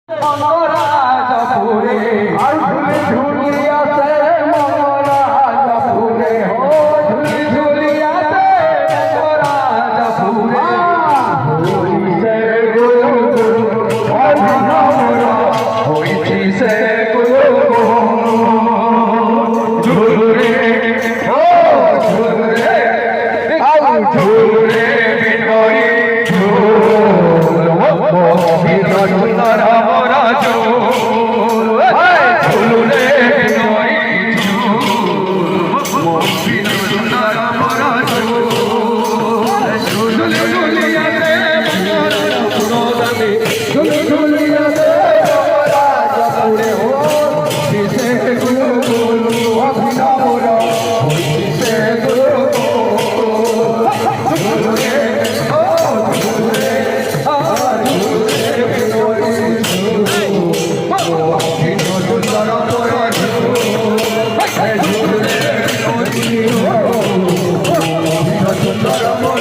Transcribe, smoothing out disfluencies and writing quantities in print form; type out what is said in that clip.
মঙ্গরাজপুরে আর ঝুলি ঝুলিয়াতে মঙ্গরাজপুরে হো ঝুলি ঝুলিয়াতে মঙ্গরাজপুরে হইছে গুরু গুরু অভিনবরা হইছে সে গুরু ঝুলুরে ও ঝুলুরে আউ ঝুলুরে বিনয় ঝুল বিনয় সুন্দর আমরা ঝুল ঝুলুরে বিনয় ঝুল বিনয় সুন্দর আমরা ঝুল ঝুলুরে ঝুলিয়াতে মঙ্গরাজপুরে ঝুলিয়াতে মঙ্গরাজপুরে হো দিশে গুরু গুরু অভিনবরা দিশে গুরু ঝুলুরে ও ঝুলুরে সুন্দর